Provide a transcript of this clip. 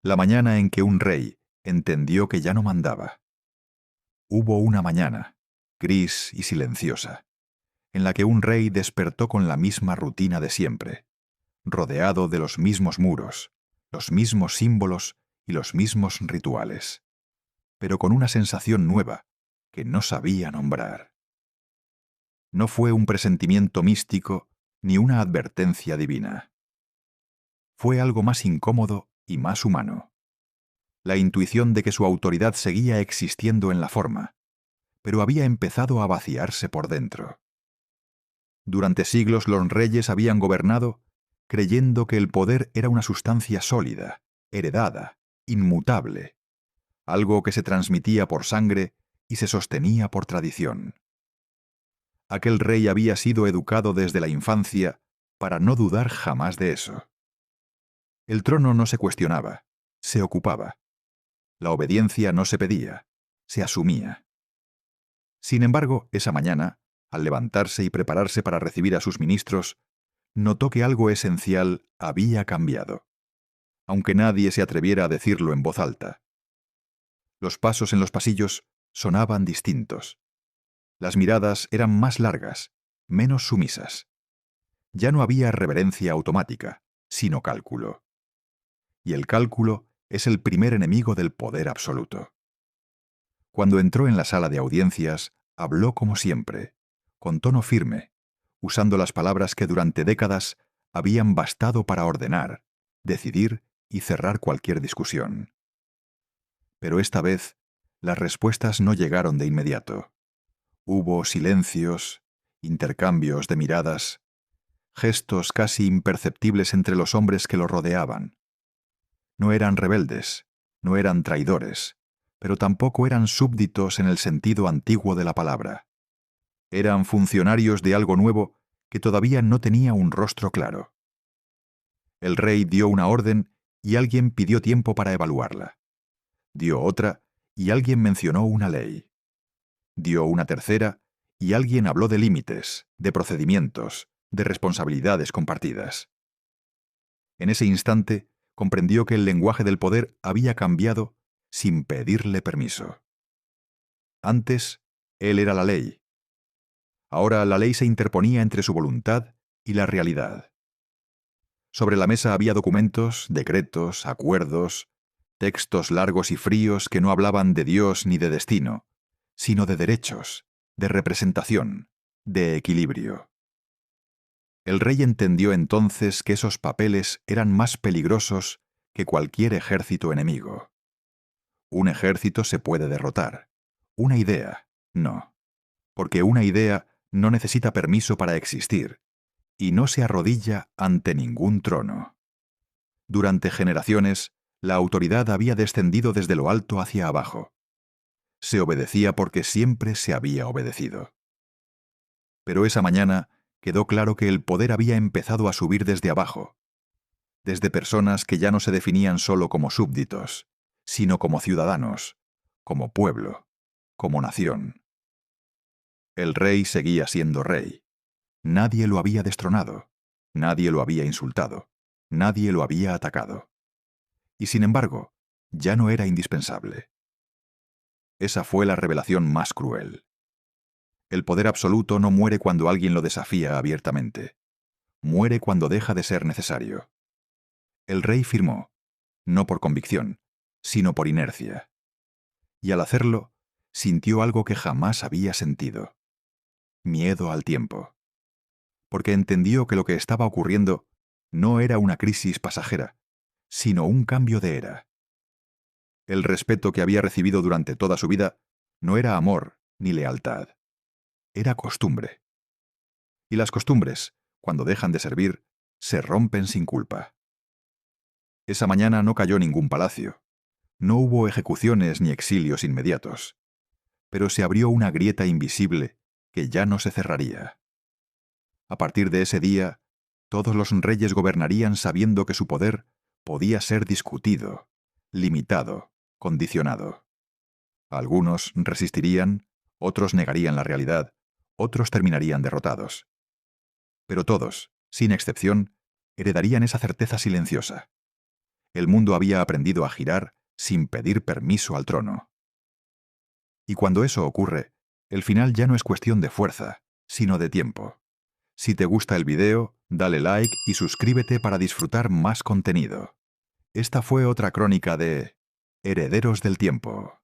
La mañana en que un rey entendió que ya no mandaba. Hubo una mañana, gris y silenciosa, en la que un rey despertó con la misma rutina de siempre, rodeado de los mismos muros, los mismos símbolos y los mismos rituales, pero con una sensación nueva que no sabía nombrar. No fue un presentimiento místico ni una advertencia divina. Fue algo más incómodo y más humano. La intuición de que su autoridad seguía existiendo en la forma, pero había empezado a vaciarse por dentro. Durante siglos los reyes habían gobernado creyendo que el poder era una sustancia sólida, heredada, inmutable, algo que se transmitía por sangre y se sostenía por tradición. Aquel rey había sido educado desde la infancia para no dudar jamás de eso. El trono no se cuestionaba, se ocupaba. La obediencia no se pedía, se asumía. Sin embargo, esa mañana, al levantarse y prepararse para recibir a sus ministros, notó que algo esencial había cambiado, aunque nadie se atreviera a decirlo en voz alta. Los pasos en los pasillos sonaban distintos. Las miradas eran más largas, menos sumisas. Ya no había reverencia automática, sino cálculo. Y el cálculo es el primer enemigo del poder absoluto. Cuando entró en la sala de audiencias, habló como siempre, con tono firme, usando las palabras que durante décadas habían bastado para ordenar, decidir y cerrar cualquier discusión. Pero esta vez, las respuestas no llegaron de inmediato. Hubo silencios, intercambios de miradas, gestos casi imperceptibles entre los hombres que lo rodeaban. No eran rebeldes, no eran traidores, pero tampoco eran súbditos en el sentido antiguo de la palabra. Eran funcionarios de algo nuevo que todavía no tenía un rostro claro. El rey dio una orden y alguien pidió tiempo para evaluarla. Dio otra y alguien mencionó una ley. Dio una tercera y alguien habló de límites, de procedimientos, de responsabilidades compartidas. En ese instante, comprendió que el lenguaje del poder había cambiado sin pedirle permiso. Antes, él era la ley. Ahora la ley se interponía entre su voluntad y la realidad. Sobre la mesa había documentos, decretos, acuerdos, textos largos y fríos que no hablaban de Dios ni de destino, sino de derechos, de representación, de equilibrio. El rey entendió entonces que esos papeles eran más peligrosos que cualquier ejército enemigo. Un ejército se puede derrotar. Una idea, no. Porque una idea no necesita permiso para existir, y no se arrodilla ante ningún trono. Durante generaciones, la autoridad había descendido desde lo alto hacia abajo. Se obedecía porque siempre se había obedecido. Pero esa mañana quedó claro que el poder había empezado a subir desde abajo, desde personas que ya no se definían solo como súbditos, sino como ciudadanos, como pueblo, como nación. El rey seguía siendo rey. Nadie lo había destronado, nadie lo había insultado, nadie lo había atacado. Y sin embargo, ya no era indispensable. Esa fue la revelación más cruel. El poder absoluto no muere cuando alguien lo desafía abiertamente. Muere cuando deja de ser necesario. El rey firmó, no por convicción, sino por inercia. Y al hacerlo, sintió algo que jamás había sentido: miedo al tiempo. Porque entendió que lo que estaba ocurriendo no era una crisis pasajera, sino un cambio de era. El respeto que había recibido durante toda su vida no era amor ni lealtad. Era costumbre. Y las costumbres, cuando dejan de servir, se rompen sin culpa. Esa mañana no cayó ningún palacio. No hubo ejecuciones ni exilios inmediatos. Pero se abrió una grieta invisible que ya no se cerraría. A partir de ese día, todos los reyes gobernarían sabiendo que su poder podía ser discutido, limitado, condicionado. Algunos resistirían, otros negarían la realidad, otros terminarían derrotados. Pero todos, sin excepción, heredarían esa certeza silenciosa. El mundo había aprendido a girar sin pedir permiso al trono. Y cuando eso ocurre, el final ya no es cuestión de fuerza, sino de tiempo. Si te gusta el video, dale like y suscríbete para disfrutar más contenido. Esta fue otra crónica de Herederos del Tiempo.